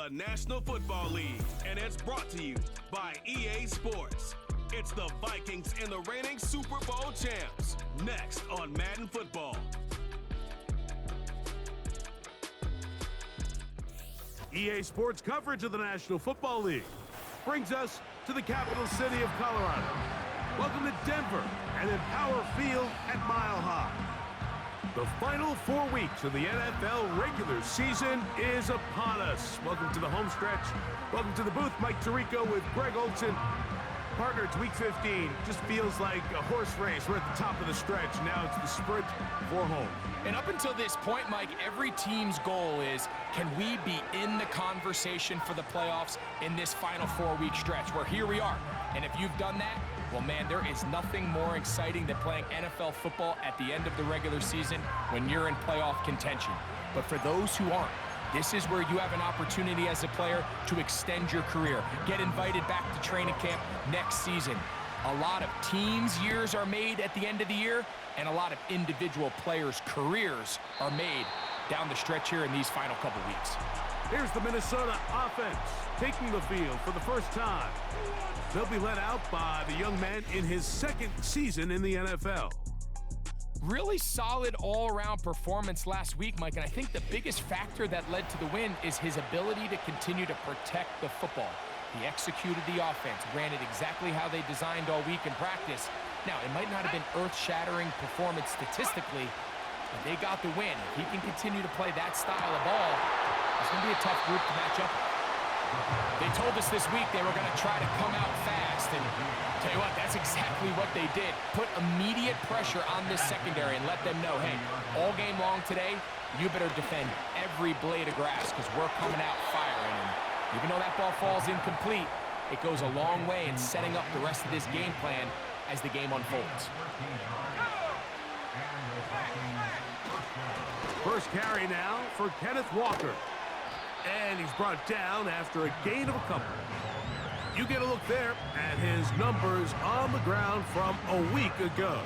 the National Football League, and it's brought to you by EA Sports. It's the Vikings and the reigning Super Bowl champs. Next on Madden Football. EA Sports coverage of the National Football League brings us to the capital city of Colorado. Welcome to Denver and Empower Field at Mile High. The final 4 weeks of the NFL regular season is upon us. Welcome to the home stretch. Welcome to the booth. Mike Tirico with Greg Olson. Partner, it's week 15. Just feels like a horse race. We're at the top of the stretch. Now it's the sprint for home. And up until this point, Mike, every team's goal is, can we be in the conversation for the playoffs in this final 4-week stretch? Where here we are. And if you've done that, well, man, there is nothing more exciting than playing NFL football at the end of the regular season when you're in playoff contention. But for those who aren't, this is where you have an opportunity as a player to extend your career, get invited back to training camp next season. A lot of teams' years are made at the end of the year, and a lot of individual players' careers are made down the stretch here in these final couple weeks. Here's the Minnesota offense taking the field for the first time. They'll be led out by the young man in his second season in the NFL. Really solid all-around performance last week, Mike, and I think the biggest factor that led to the win is his ability to continue to protect the football. He executed the offense, ran it exactly how they designed all week in practice. Now, it might not have been earth-shattering performance statistically, but they got the win. If he can continue to play that style of ball, it's going to be a tough group to match up with. They told us this week they were going to try to come out fast, and tell you what, that's exactly what they did. Put immediate pressure on this secondary and let them know, hey, all game long today, you better defend every blade of grass because we're coming out firing. And even though that ball falls incomplete, it goes a long way in setting up the rest of this game plan as the game unfolds. First carry now for Kenneth Walker. And he's brought down after a gain of a couple. You get a look there at his numbers on the ground from a week ago.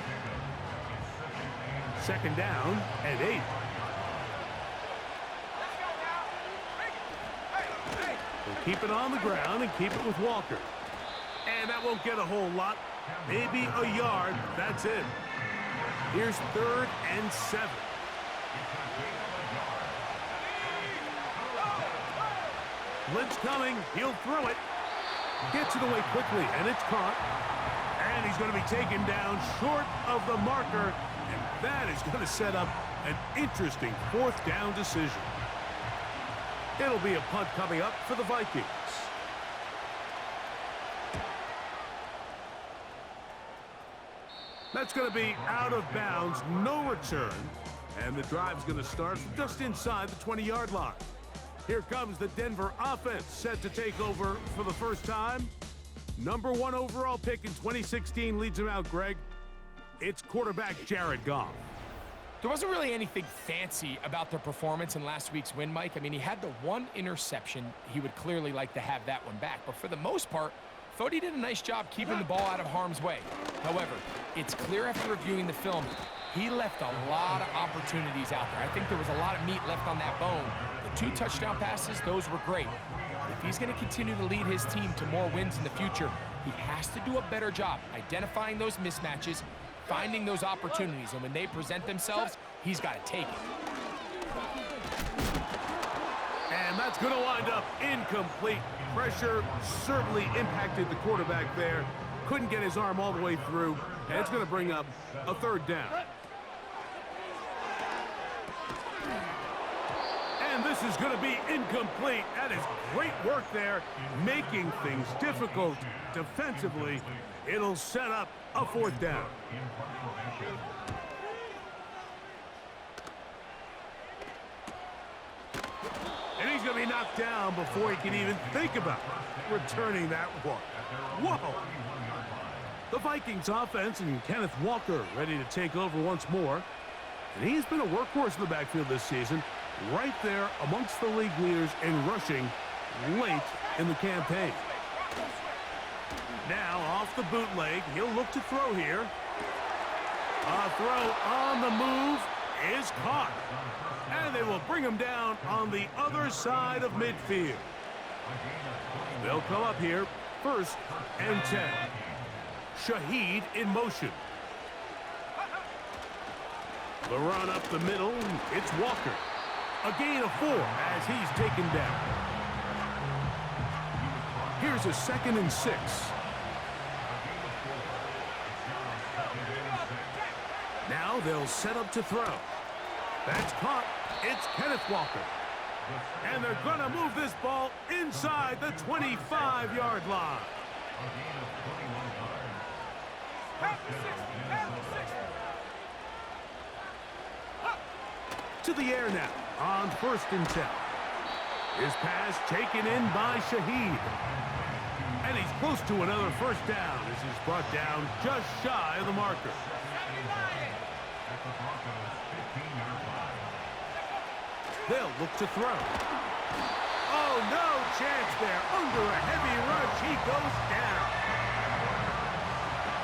Second down and 8. We'll keep it on the ground and keep it with Walker. And that won't get a whole lot. Maybe a yard. That's it. Here's 3rd and 7. Blitz coming. He'll throw it. Gets it away quickly, and it's caught. And he's going to be taken down short of the marker. And that is going to set up an interesting 4th down decision. It'll be a punt coming up for the Vikings. That's going to be out of bounds, no return. And the drive's going to start just inside the 20-yard line. Here comes the Denver offense set to take over for the first time. Number 1 overall pick in 2016 leads him out, Greg. It's quarterback Jared Goff. There wasn't really anything fancy about their performance in last week's win, Mike. I mean, he had the 1 interception. He would clearly like to have that one back. But for the most part, thought he did a nice job keeping the ball out of harm's way. However, it's clear after reviewing the film, he left a lot of opportunities out there. I think there was a lot of meat left on that bone. The 2 touchdown passes, those were great. But if he's going to continue to lead his team to more wins in the future, he has to do a better job identifying those mismatches, finding those opportunities, and when they present themselves, he's got to take it. And that's going to wind up incomplete. Pressure certainly impacted the quarterback there. Couldn't get his arm all the way through, and it's going to bring up a 3rd down. And this is going to be incomplete. That is great work there, making things difficult defensively. It'll set up a 4th down. And he's going to be knocked down before he can even think about returning that one. Whoa! The Vikings offense and Kenneth Walker ready to take over once more. And he's been a workhorse in the backfield this season, right there amongst the league leaders in rushing late in the campaign. Now off the bootleg, he'll look to throw here. A throw on the move is caught. And they will bring him down on the other side of midfield. They'll come up here, 1st and 10. Shaheed in motion. The run up the middle, it's Walker. A gain of 4 as he's taken down. Here's a 2nd and 6. Now they'll set up to throw. That's caught. It's Kenneth Walker. And they're going to move this ball inside the 25-yard line. To the air now on 1st and 10. His pass taken in by Shaheed. And he's close to another 1st down as he's brought down just shy of the marker. They'll look to throw. Oh, no chance there. Under a heavy rush, he goes down.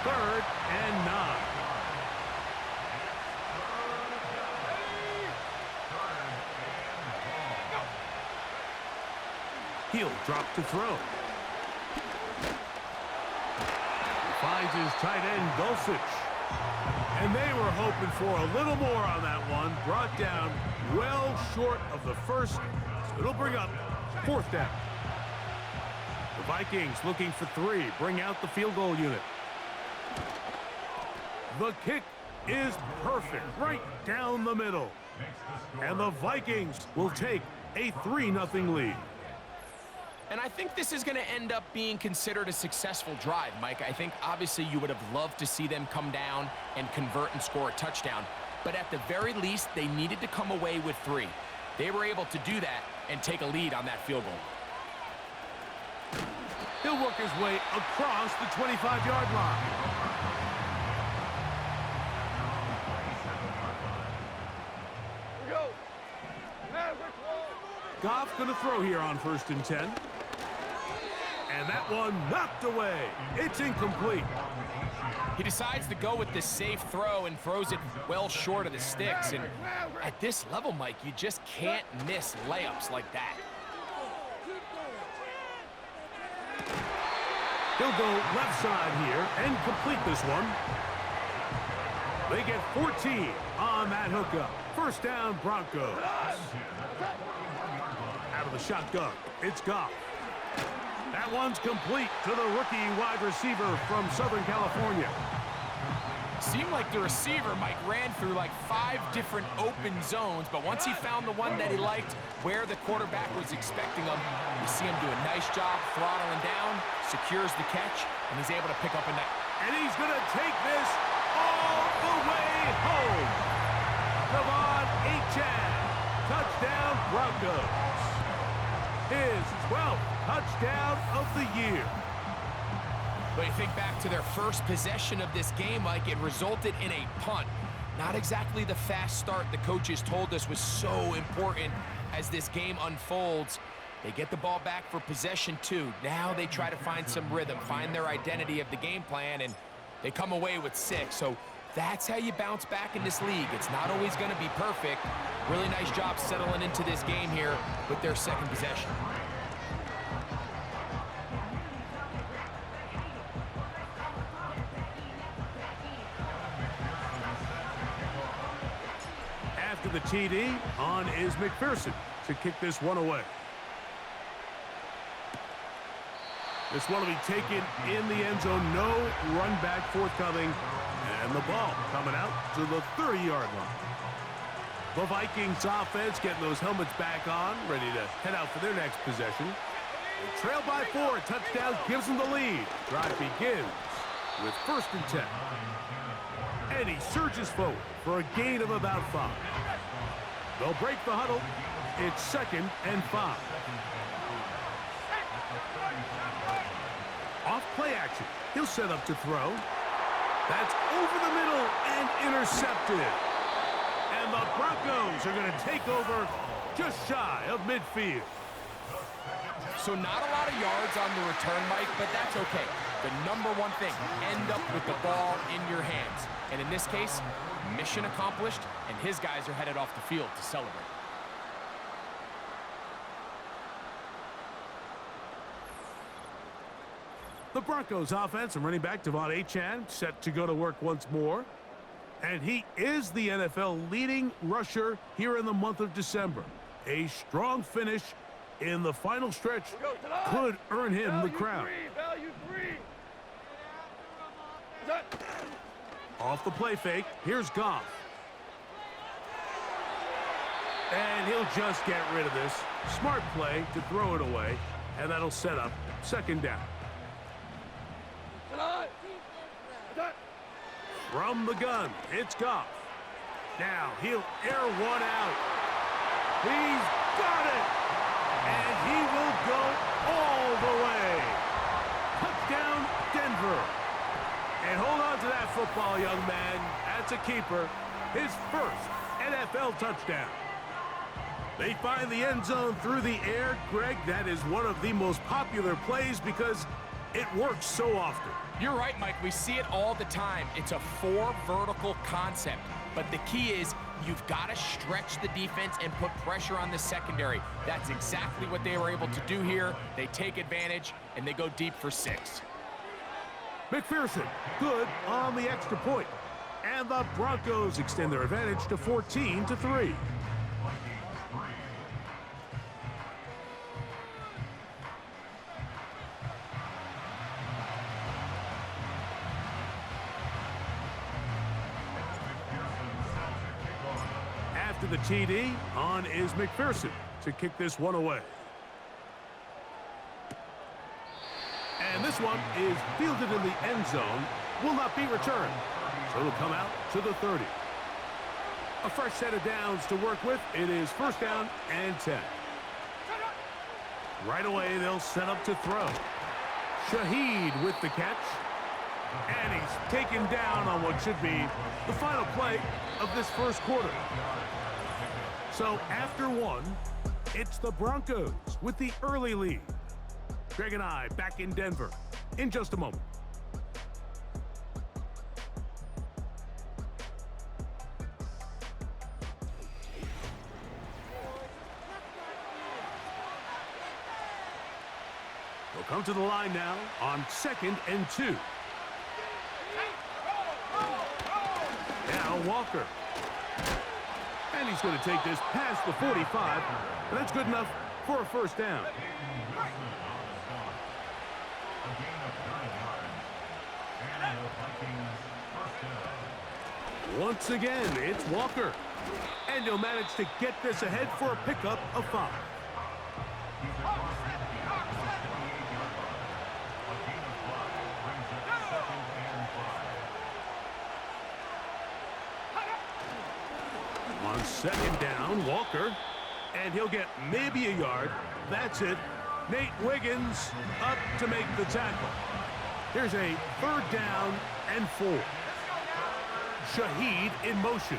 3rd and 9. He'll drop to throw. He finds his tight end, Dulcich. And they were hoping for a little more on that one. Brought down well short of the 1st. So it'll bring up 4th down. The Vikings looking for 3. Bring out the field goal unit. The kick is perfect. Right down the middle. And the Vikings will take a 3-0 lead. And I think this is going to end up being considered a successful drive, Mike. I think obviously you would have loved to see them come down and convert and score a touchdown. But at the very least, they needed to come away with 3. They were able to do that and take a lead on that field goal. He'll work his way across the 25-yard line. Goff's going to throw here on 1st and 10. And that one knocked away. It's incomplete. He decides to go with this safe throw and throws it well short of the sticks. And at this level, Mike, you just can't miss layups like that. He'll go left side here and complete this one. They get 14 on that hookup. 1st down, Broncos. Out of the shotgun, it's Goff. That one's complete to the rookie wide receiver from Southern California. Seemed like the receiver, Mike, ran through like 5 different open zones, but once he found the one that he liked, where the quarterback was expecting him, you see him do a nice job throttling down, secures the catch, and he's able to pick up a net. And he's going to take this all the way home. Devon Achane, touchdown Broncos. His 12th touchdown of the year. But you think back to their first possession of this game, Mike, it resulted in a punt. Not exactly the fast start the coaches told us was so important as this game unfolds. They get the ball back for possession 2. Now they try to find some rhythm, find their identity of the game plan, and they come away with 6. So that's how you bounce back in this league. It's not always going to be perfect. Really nice job settling into this game here with their 2nd possession. After the TD, on is McPherson to kick this one away. This one will be taken in the end zone. No run back forthcoming. And the ball coming out to the 30-yard line. The Vikings offense getting those helmets back on, ready to head out for their next possession. They trail by 4. Touchdown gives them the lead. Drive begins with 1st and 10. And he surges forward for a gain of about 5. They'll break the huddle. It's 2nd and 5. Off play action. He'll set up to throw. That's over the middle and intercepted. And the Broncos are going to take over just shy of midfield. So not a lot of yards on the return, Mike, but that's okay. The number one thing, end up with the ball in your hands. And in this case, mission accomplished, and his guys are headed off the field to celebrate. The Broncos offense and running back Devon Achane set to go to work once more. And he is the NFL leading rusher here in the month of December. A strong finish in the final stretch could earn him the crown. Off the play fake, here's Goff. And he'll just get rid of this. Smart play to throw it away, and that'll set up second down. From the gun, it's Goff. Now he'll air one out. He's got it! And he will go all the way. Touchdown, Denver. And hold on to that football, young man. That's a keeper. His first NFL touchdown. They find the end zone through the air. Greg, that is one of the most popular plays because it works so often. You're right, Mike. We see it all the time. It's a 4 vertical concept. But the key is you've got to stretch the defense and put pressure on the secondary. That's exactly what they were able to do here. They take advantage, and they go deep for 6. McPherson, good on the extra point. And the Broncos extend their advantage to 14-3. After the TD, on is McPherson to kick this one away. And this one is fielded in the end zone, will not be returned. So it'll come out to the 30. A fresh set of downs to work with. It is first down and 10. Right away, they'll set up to throw. Shaheed with the catch. And he's taken down on what should be the final play of this first quarter. So after one, it's the Broncos with the early lead. Greg and I back in Denver in just a moment. They'll come to the line now on 2nd and 2. Now Walker. And he's going to take this past the 45. And that's good enough for a first down. Once again, it's Walker. And he'll manage to get this ahead for a pickup of 5. On 2nd down, Walker. And he'll get maybe a yard. That's it. Nate Wiggins up to make the tackle. Here's a 3rd down and 4. Shaheed in motion.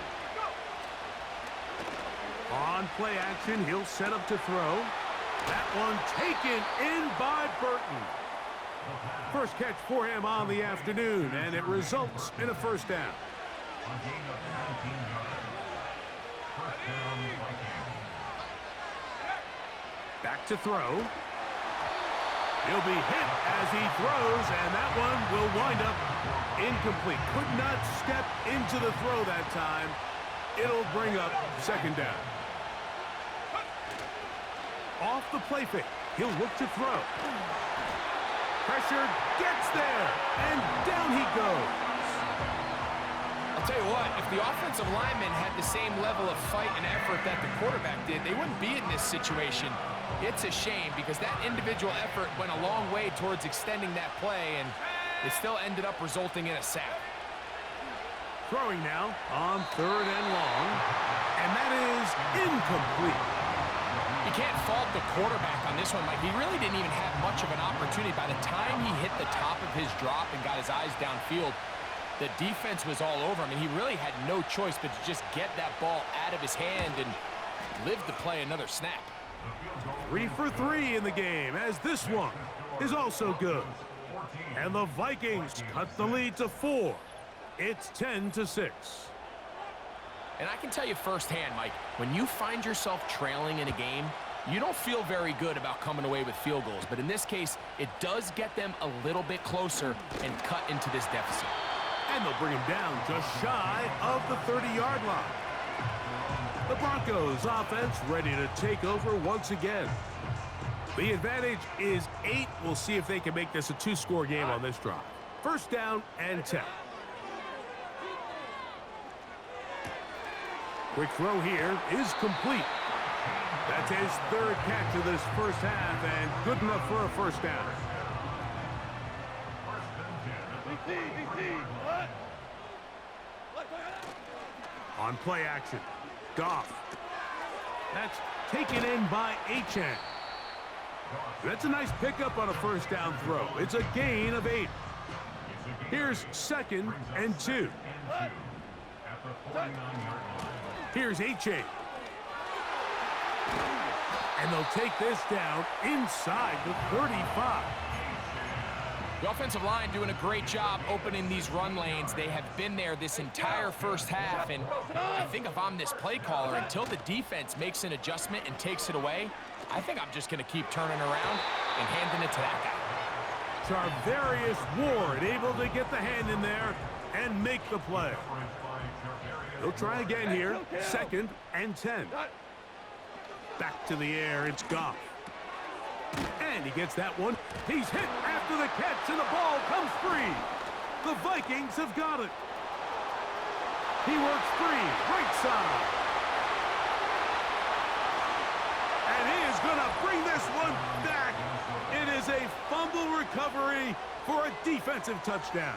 On play action, he'll set up to throw. That one taken in by Burton. First catch for him on the afternoon, and it results in a first down. Back to throw. He'll be hit as he throws, and that one will wind up incomplete. Could not step into the throw that time. It'll bring up 2nd down. Off the play fake. He'll look to throw. Pressure gets there, and down he goes. I'll tell you what, if the offensive lineman had the same level of fight and effort that the quarterback did, they wouldn't be in this situation. It's a shame because that individual effort went a long way towards extending that play, and it still ended up resulting in a sack. Throwing now on 3rd and long, and that is incomplete. You can't fault the quarterback on this one, Mike. He really didn't even have much of an opportunity. By the time he hit the top of his drop and got his eyes downfield, the defense was all over him, and he really had no choice but to just get that ball out of his hand and live to play another snap. 3 for 3 in the game, as this one is also good. And the Vikings cut the lead to 4. It's 10-6. And I can tell you firsthand, Mike, when you find yourself trailing in a game, You don't feel very good about coming away with field goals, but in this case, it does get them a little bit closer and cut into this deficit. And they'll bring him down just shy of the 30-yard line. The Broncos offense ready to take over once again. The advantage is 8. We'll see if they can make this a 2-score game on this drive. First down and 10. Quick throw here is complete. That's his 3rd catch of this first half, and good enough for a first down. On play action, Goff. That's taken in by Achane. That's a nice pickup on a first down throw. It's a gain of 8. Here's 2nd and 2. Here's Achane. And they'll take this down inside the 35. The offensive line doing a great job opening these run lanes. They have been there this entire first half, and I think if I'm this play caller, until the defense makes an adjustment and takes it away, I think I'm just going to keep turning around and handing it to that guy. Charvarius Ward able to get the hand in there and make the play. They'll try again here, 2nd and 10. Back to the air, it's Goff. And he gets that one. He's hit after the catch, and the ball comes free. The Vikings have got it. He works free, right side. And he is going to bring this one back. It is a fumble recovery for a defensive touchdown.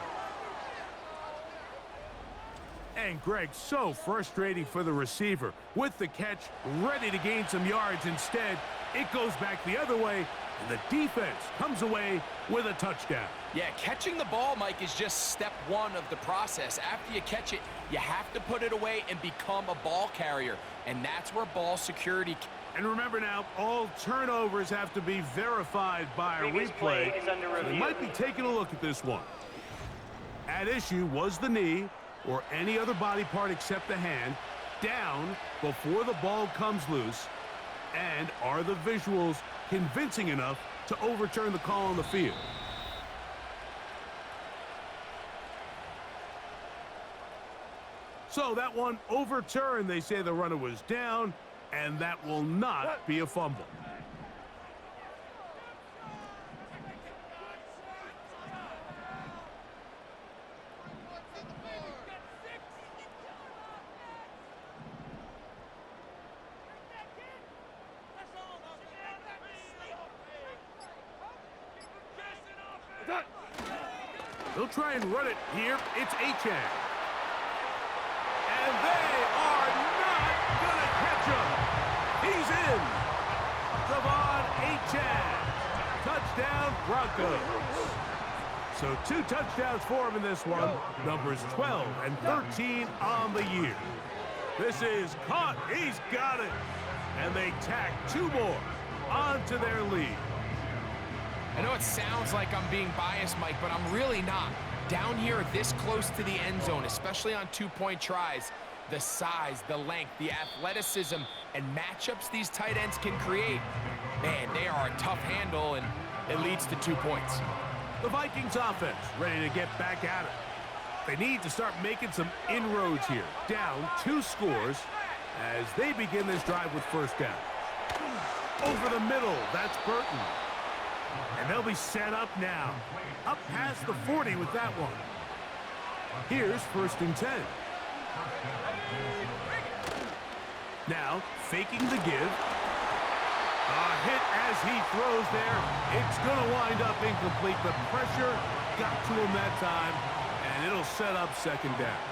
And Greg, so frustrating for the receiver. With the catch, ready to gain some yards. Instead, it goes back the other way, and the defense comes away with a touchdown. Yeah, catching the ball, Mike, is just step 1 of the process. After you catch it, you have to put it away and become a ball carrier, and that's where ball security. And remember now, all turnovers have to be verified by a replay. So they might be taking a look at this one. At issue was the knee, or any other body part except the hand, down before the ball comes loose, and are the visuals convincing enough to overturn the call on the field? So that one overturned. They say the runner was down, and that will not be a fumble. They'll try and run it here. It's Achane. And they are not going to catch him. He's in. Devon Achane. Touchdown, Broncos. So 2 touchdowns for him in this one. Numbers 12 and 13 on the year. This is caught. He's got it. And they tack 2 more onto their lead. I know it sounds like I'm being biased, Mike, but I'm really not. Down here this close to the end zone, especially on 2-point tries, the size, the length, the athleticism, and matchups these tight ends can create, man, they are a tough handle, and it leads to 2 points. The Vikings offense ready to get back at it. They need to start making some inroads here. Down 2 scores as they begin this drive with first down. Over the middle, that's Burton. And they'll be set up now. Up past the 40 with that one. Here's 1st and 10. Now, faking the give. A hit as he throws there. It's going to wind up incomplete. The pressure got to him that time, and it'll set up 2nd down.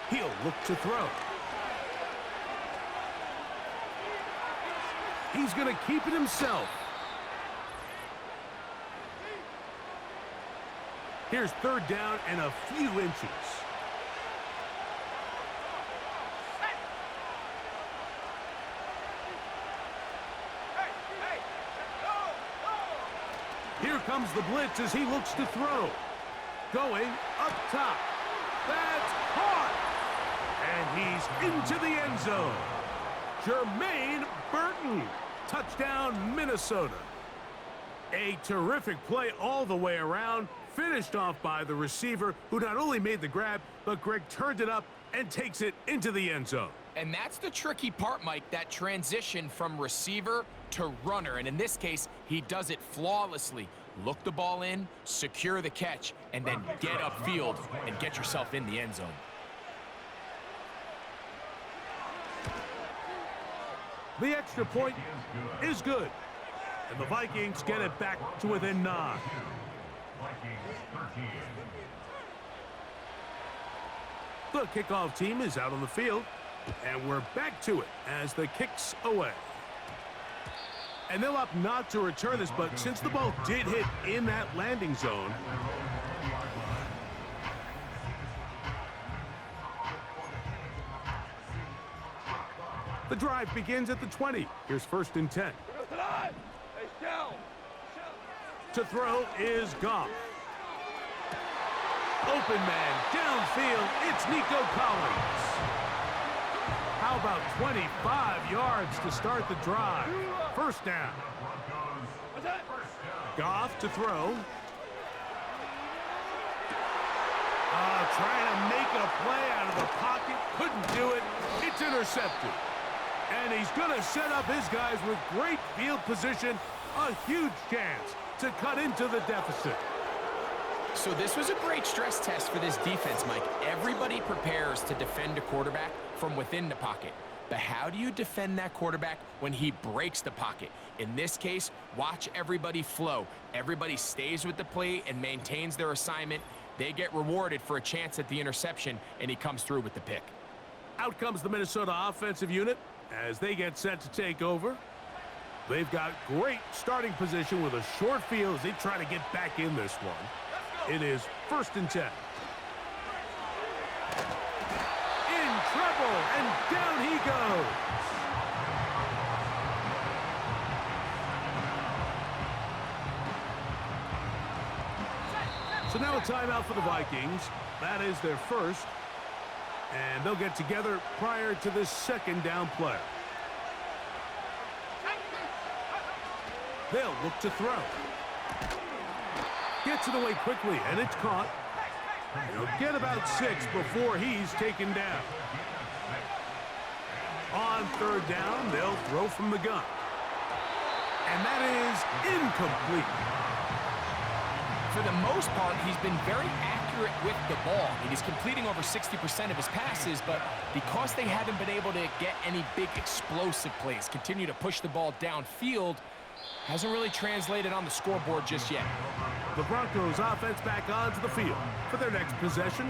He'll look to throw. He's going to keep it himself. Here's 3rd down and a few inches. Here comes the blitz as he looks to throw. Going up top. That's caught. And he's into the end zone. Jermaine Burton. Touchdown, Minnesota. A terrific play all the way around, finished off by the receiver, who not only made the grab, but Greg turned it up and takes it into the end zone. And that's the tricky part, Mike, that transition from receiver to runner. And in this case, he does it flawlessly. Look the ball in, secure the catch, and then get upfield and get yourself in the end zone. The extra point is good. And the Vikings get it back to within 9. The kickoff team is out on the field, and we're back to it as the kick's away. And they'll opt not to return this, but since the ball did hit in that landing zone, the drive begins at the 20. Here's 1st and 10. To throw is Goff. Open man, downfield, it's Nico Collins. How about 25 yards to start the drive? 1st down. Goff to throw. Trying to make a play out of the pocket. Couldn't do it. It's intercepted. And he's going to set up his guys with great field position. A huge chance to cut into the deficit. So this was a great stress test for this defense, Mike. Everybody prepares to defend a quarterback from within the pocket. But how do you defend that quarterback when he breaks the pocket? In this case, watch everybody flow. Everybody stays with the play and maintains their assignment. They get rewarded for a chance at the interception, and he comes through with the pick. Out comes the Minnesota offensive unit as they get set to take over. They've got great starting position with a short field as they try to get back in this one. It is 1st and 10. In trouble, and down he goes. So now a timeout for the Vikings. That is their first. And they'll get together prior to this 2nd down play. They'll look to throw. Gets it away quickly, and it's caught. He'll get about 6 before he's taken down. On 3rd down, they'll throw from the gun. And that is incomplete. For the most part, he's been very accurate with the ball. I mean, he's completing over 60% of his passes, but because they haven't been able to get any big explosive plays, continue to push the ball downfield, hasn't really translated on the scoreboard just yet. The Broncos offense back onto the field for their next possession.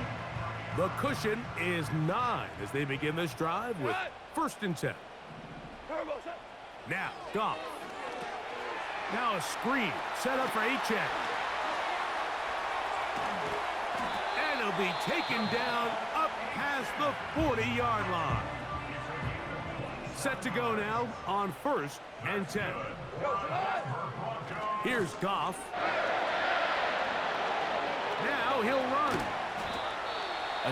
The cushion is 9 as they begin this drive with 1st and 10. Now, Goff. Now a screen set up for Achane. And he'll be taken down up past the 40-yard line. Set to go now on 1st and 10. Here's Goff. Now he'll run.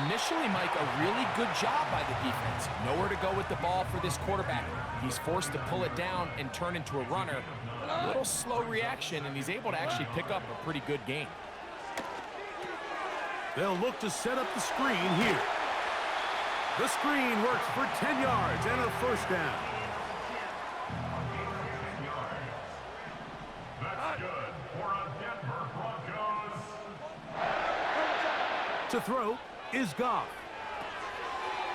Initially, Mike, a really good job by the defense. Nowhere to go with the ball for this quarterback. He's forced to pull it down and turn into a runner. A little slow reaction, and he's able to actually pick up a pretty good gain. They'll look to set up the screen here. The screen works for 10 yards and a 1st down. That's good for a Denver Broncos. To throw is Goff.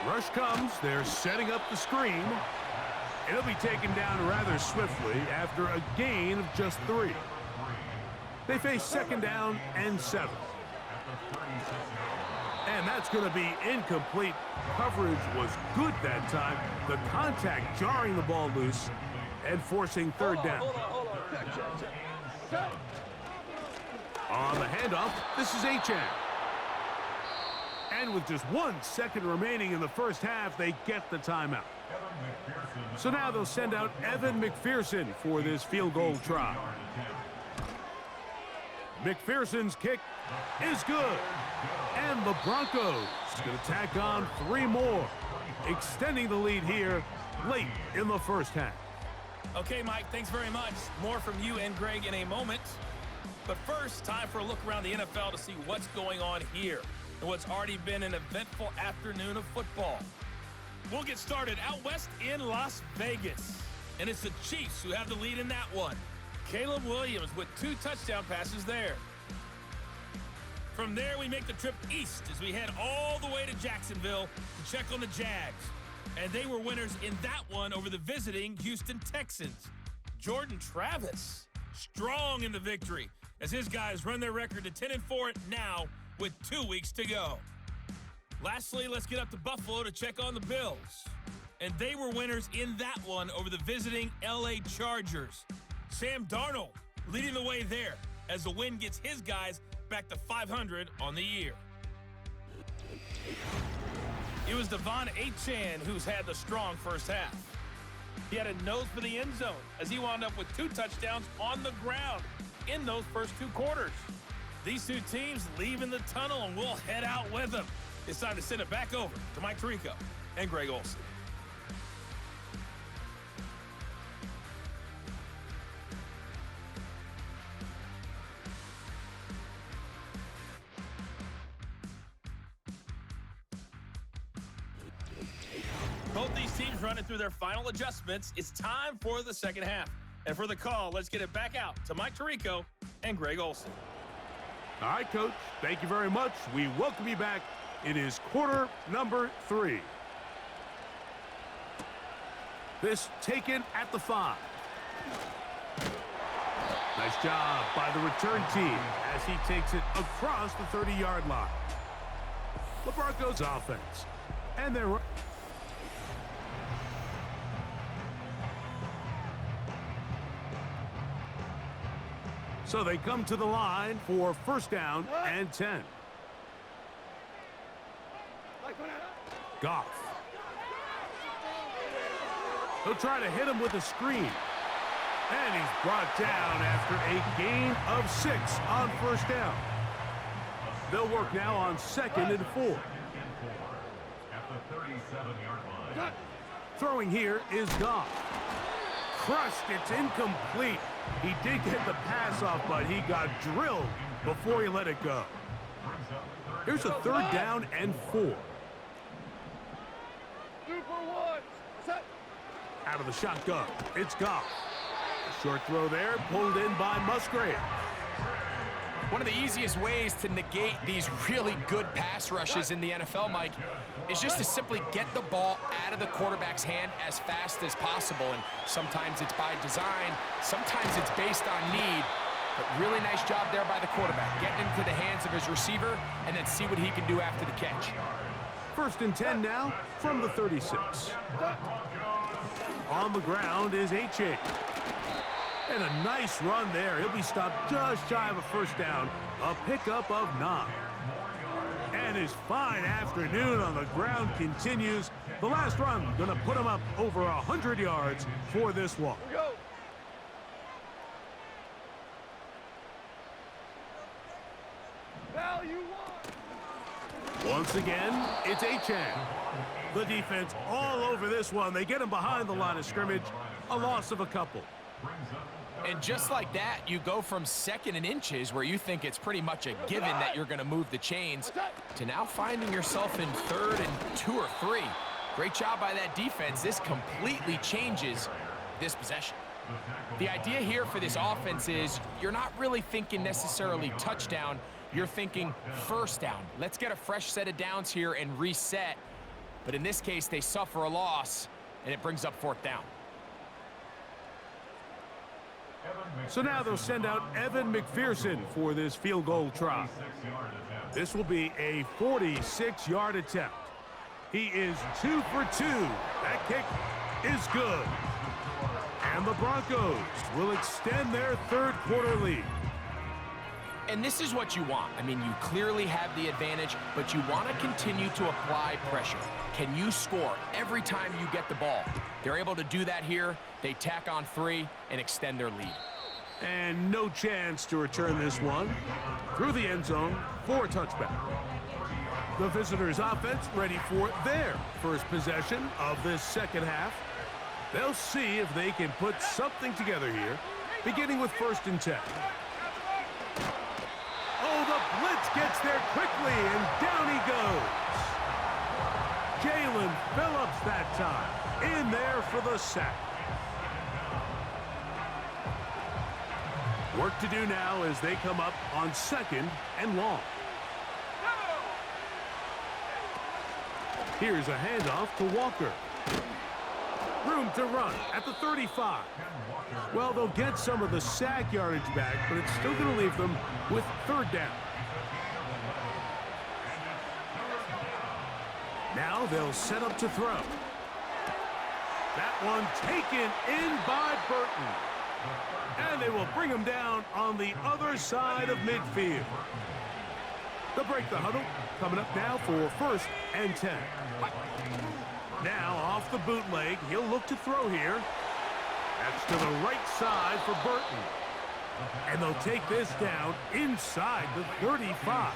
Rush comes. They're setting up the screen. It'll be taken down rather swiftly after a gain of just 3. They face 2nd down and 7. And that's going to be incomplete. Coverage was good that time. The contact jarring the ball loose and forcing 3rd down. On the handoff, this is Achane. And with just 1 second remaining in the first half, they get the timeout. So now they'll send out Evan McPherson for this field goal try. McPherson's kick is good. And the Broncos going to tack on 3 more. extending the lead here late in the first half. Okay, Mike, thanks very much. More from you and Greg in a moment. But first, time for a look around the NFL to see what's going on here and what's already been an eventful afternoon of football. We'll get started out west in Las Vegas. And it's the Chiefs who have the lead in that one. Caleb Williams with 2 touchdown passes there. From there, we make the trip east as we head all the way to Jacksonville to check on the Jags. And they were winners in that one over the visiting Houston Texans. Jordan Travis, strong in the victory as his guys run their record to 10-4 now with 2 weeks to go. Lastly, let's get up to Buffalo to check on the Bills. And they were winners in that one over the visiting LA Chargers. Sam Darnold leading the way there as the win gets his guys back to 500 on the year. It was Devon Achane who's had the strong first half. He had a nose for the end zone as he wound up with 2 touchdowns on the ground in those first 2 quarters. These 2 teams leaving the tunnel, and we'll head out with them. It's time to send it back over to Mike Tirico and Greg Olsen. Both these teams running through their final adjustments. It's time for the second half. And for the call, let's get it back out to Mike Tirico and Greg Olsen. All right, Coach. Thank you very much. We welcome you back. It is quarter number 3. This taken at the 5. Nice job by the return team as he takes it across the 30-yard line. The Broncos offense. And they're... So they come to the line for first down and 10. Goff. He'll try to hit him with a screen. And he's brought down after a gain of 6 on first down. They'll work now on 2nd and 4. At the 37-yard line. Throwing here is Goff. Crushed. It's incomplete. He did get the pass off, but he got drilled before he let it go. Here's a 3rd down and 4. Out of the shotgun, it's Goff. Short throw there, pulled in by Musgrave. One of the easiest ways to negate these really good pass rushes in the NFL, Mike, is just to simply get the ball out of the quarterback's hand as fast as possible. And sometimes it's by design, sometimes it's based on need. But really nice job there by the quarterback, getting into the hands of his receiver and then see what he can do after the catch. 1st and 10 now from the 36. On the ground is Achane. And a nice run there. He'll be stopped just shy of a first down. A pickup of 9. And his fine afternoon on the ground continues. The last run going to put him up over 100 yards for this one. Once again, it's Achane. The defense all over this one. They get him behind the line of scrimmage. A loss of a couple. And just like that, you go from 2nd and inches, where you think it's pretty much a given that you're going to move the chains, to now finding yourself in 3rd and 2 or 3. Great job by that defense. This completely changes this possession. The idea here for this offense is you're not really thinking necessarily touchdown. You're thinking first down. Let's get a fresh set of downs here and reset. But in this case, they suffer a loss, and it brings up 4th down. So now they'll send out Evan McPherson for this field goal try. This will be a 46-yard attempt. He is 2 for 2. That kick is good. And the Broncos will extend their 3rd quarter lead. And this is what you want. I mean, you clearly have the advantage, but you want to continue to apply pressure. Can you score every time you get the ball? They're able to do that here. They tack on 3 and extend their lead. And no chance to return this one. Through the end zone for a touchback. The visitors' offense ready for their first possession of this second half. They'll see if they can put something together here, beginning with 1st and 10. Oh, the blitz gets there quickly, and down he goes. Jalen Phillips that time, in there for the sack. Work to do now as they come up on 2nd and long. Here's a handoff to Walker. Room to run at the 35. Well, they'll get some of the sack yardage back, but it's still going to leave them with 3rd down. Now they'll set up to throw. That one taken in by Burton. And they will bring him down on the other side of midfield. They'll break the huddle. Coming up now for 1st and 10. Now off the bootleg, he'll look to throw here. That's to the right side for Burton. And they'll take this down inside the 35.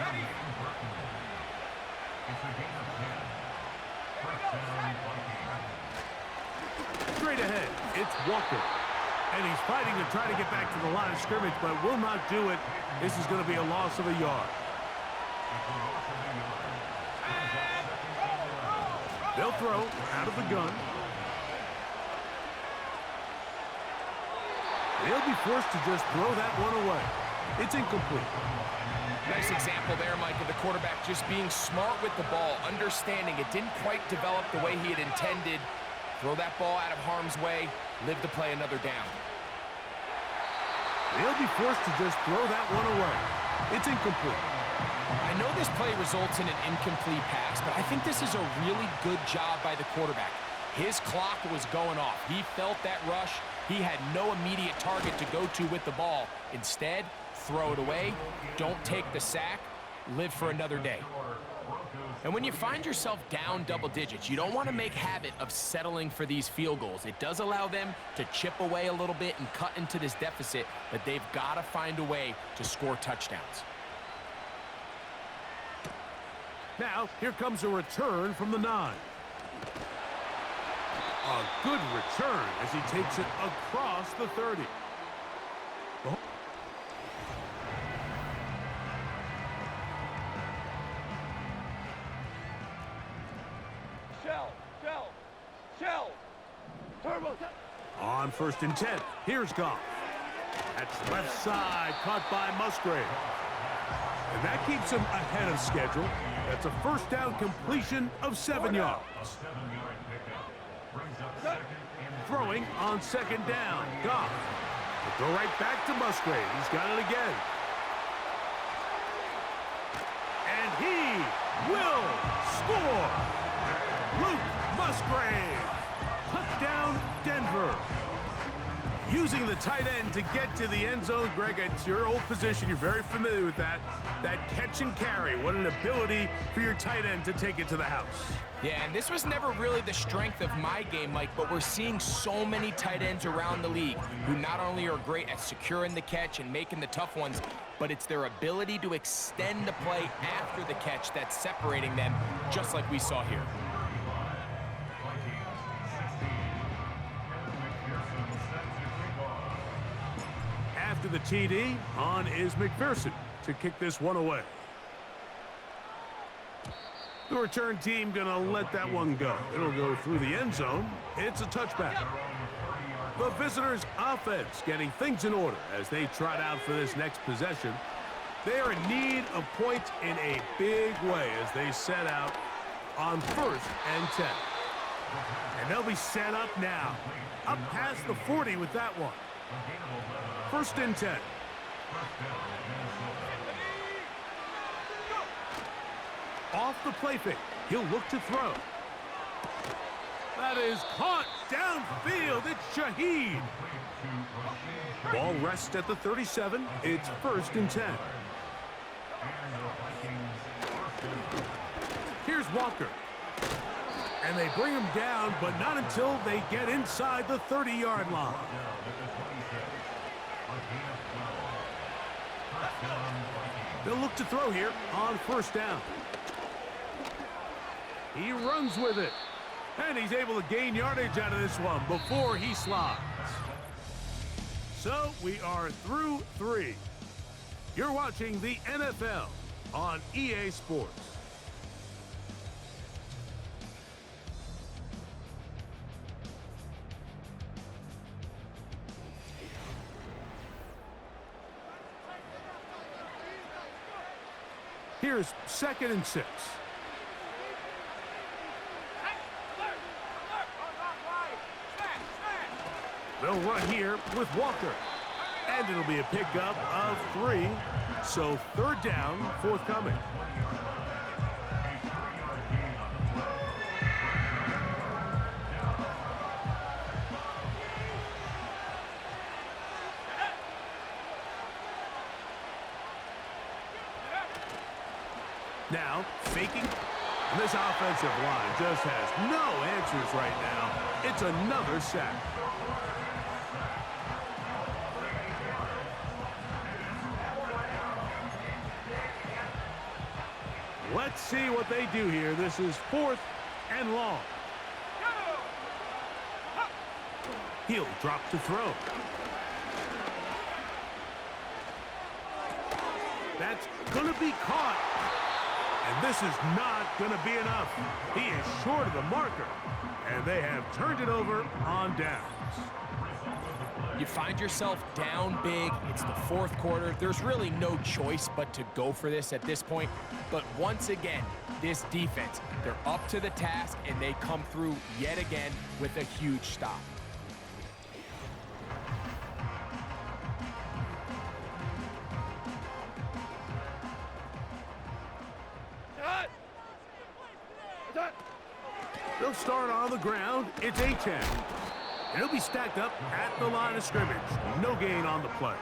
Straight ahead, it's Walker. And he's fighting to try to get back to the line of scrimmage, but will not do it. This is going to be a loss of a yard. They'll throw out of the gun. They'll be forced to just throw that one away. It's incomplete. Nice example there, Mike, of the quarterback just being smart with the ball, understanding it didn't quite develop the way he had intended. Throw that ball out of harm's way, live to play another down. They'll be forced to just throw that one away. It's incomplete. I know this play results in an incomplete pass, but I think this is a really good job by the quarterback. His clock was going off. He felt that rush. He had no immediate target to go to with the ball. Instead, throw it away. Don't take the sack. Live for another day. And when you find yourself down double digits, you don't want to make habit of settling for these field goals. It does allow them to chip away a little bit and cut into this deficit, but they've got to find a way to score touchdowns. Now, here comes a return from the 9. A good return as he takes it across the 30. Shell. Turbo. On 1st and 10, here's Goff. That's left side, caught by Musgrave. And that keeps him ahead of schedule. That's a 1st down completion of 7 yards. Throwing on 2nd down, Goff. They'll go right back to Musgrave. He's got it again. And he will score. Luke Musgrave. Touchdown, Denver. Using the tight end to get to the end zone. Greg, it's your old position. You're very familiar with that. That catch and carry. What an ability for your tight end to take it to the house. Yeah, and this was never really the strength of my game, Mike, but we're seeing so many tight ends around the league who not only are great at securing the catch and making the tough ones, but it's their ability to extend the play after the catch that's separating them, just like we saw here. After the TD, on is McPherson to kick this one away. The return team gonna let that one go. It'll go through the end zone. It's a touchback. The visitors' offense getting things in order as they trot out for this next possession. They are in need of points in a big way as they set out on 1st and 10. And they'll be set up now. Up past the 40 with that one. 1st and 10. Off the play fake. He'll look to throw. That is caught downfield. It's Shaheed. Ball rests at the 37. It's 1st and 10. Here's Walker. And they bring him down, but not until they get inside the 30-yard line. They'll look to throw here on 1st down. He runs with it. And he's able to gain yardage out of this one before he slides. So we are through 3. You're watching the NFL on EA Sports. Here's 2nd and 6. They'll run here with Walker. And it'll be a pickup of 3. So 3rd down, forthcoming. Now, faking. And this offensive line just has no answers right now. It's another sack. Let's see what they do here. This is 4th and long. He'll drop to throw. That's going to be caught. And this is not going to be enough. He is short of the marker. And they have turned it over on downs. You find yourself down big. It's the 4th quarter. There's really no choice but to go for this at this point. But once again, this defense, they're up to the task, and they come through yet again with a huge stop. They'll start on the ground. It's A-10. He'll be stacked up at the line of scrimmage. No gain on the play.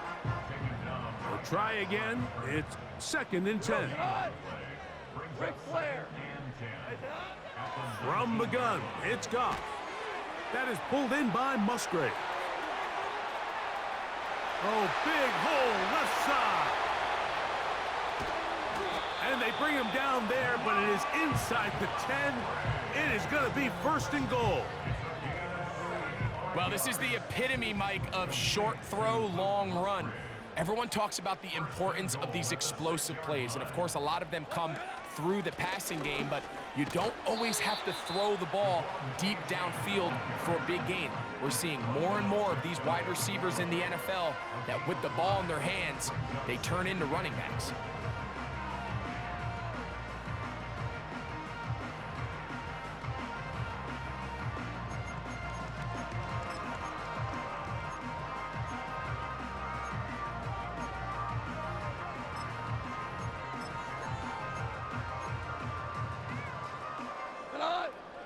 They'll try again. It's 2nd and 10. From the gun, it's Goff. That is pulled in by Musgrave. Oh, big hole left side. And they bring him down there, but it is inside the 10. It is going to be 1st and goal. Well, this is the epitome, Mike, of short throw, long run. Everyone talks about the importance of these explosive plays, and of course, a lot of them come through the passing game, but you don't always have to throw the ball deep downfield for a big gain. We're seeing more and more of these wide receivers in the NFL that with the ball in their hands, they turn into running backs.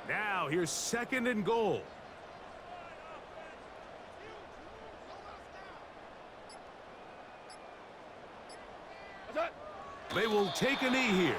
Now, here's 2nd and goal. They will take a knee here.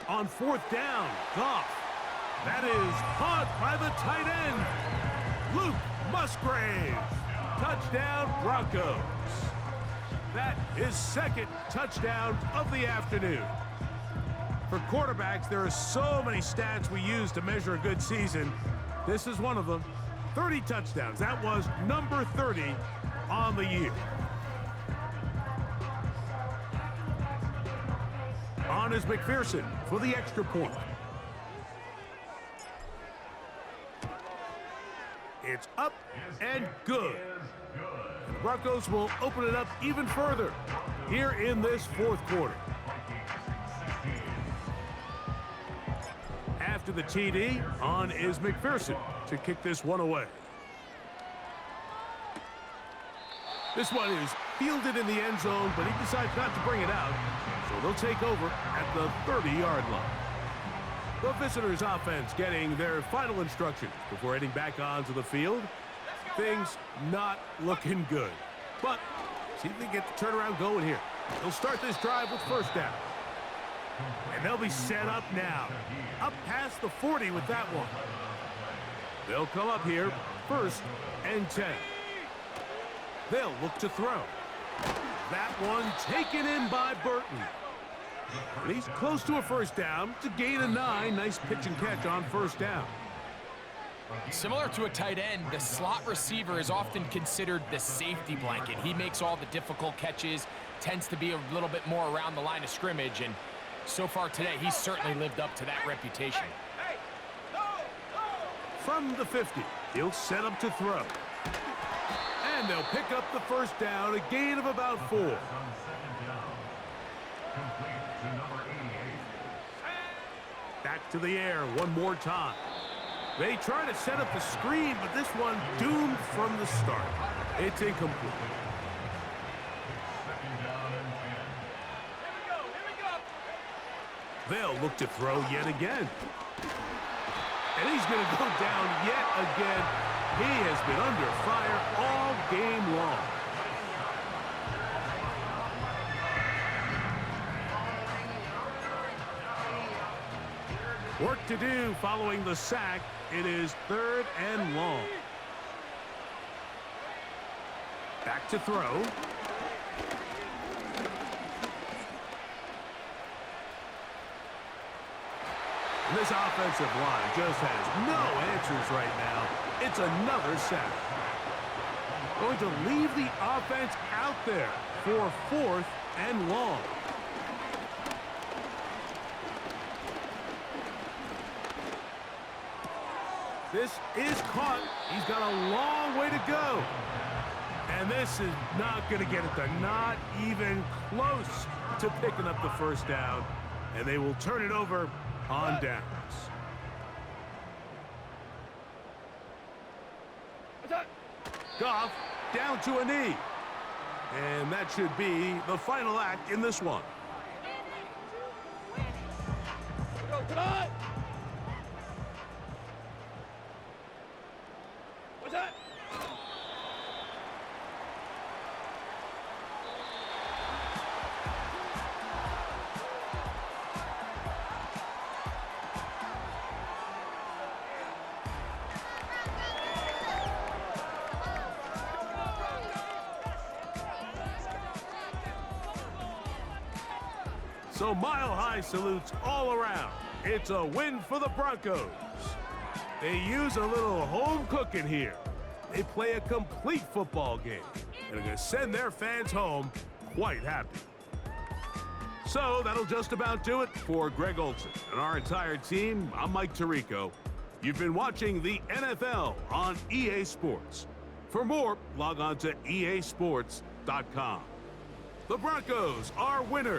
On 4th down, Goff. That is caught by the tight end, Luke Musgrave. Touchdown, Broncos. That is 2nd touchdown of the afternoon. For quarterbacks, there are so many stats we use to measure a good season. This is one of them. 30 touchdowns. That was number 30 on the year. On is McPherson for the extra point. It's up and good. And the Broncos will open it up even further here in this fourth quarter. After the TD, on is McPherson to kick this one away. This one is fielded in the end zone, but he decides not to bring it out, so they'll take over at the 30-yard line. The visitors' offense getting their final instructions before heading back onto the field. Things not looking good, but see if they get the turnaround going here. They'll start this drive with first down. And they'll be set up now. Up past the 40 with that one. They'll come up here, 1st and 10. They'll look to throw. That one taken in by Burton. And he's close to a first down to gain a 9. Nice pitch and catch on first down. Similar to a tight end, the slot receiver is often considered the safety blanket. He makes all the difficult catches, tends to be a little bit more around the line of scrimmage, and so far today, he's certainly lived up to that reputation. From the 50, he'll set up to throw. And they'll pick up the first down, a gain of about 4. Back to the air one more time. They try to set up the screen, but this one doomed from the start. It's incomplete. They'll look to throw yet again. And he's going to go down yet again. He has been under fire all game long. Work to do following the sack. It is 3rd and long. Back to throw. And this offensive line just has no answers right now. It's another sack. Going to leave the offense out there for 4th and long. This is caught. He's got a long way to go. And this is not going to get it done. Not even close to picking up the first down. And they will turn it over on downs. Goff down to a knee. And that should be the final act in this one. What's that? So mile-high salutes all around. It's a win for the Broncos. They use a little home cooking here. They play a complete football game and are going to send their fans home quite happy. So that'll just about do it for Greg Olson and our entire team. I'm Mike Tirico. You've been watching the NFL on EA Sports. For more, log on to easports.com. The Broncos are winners.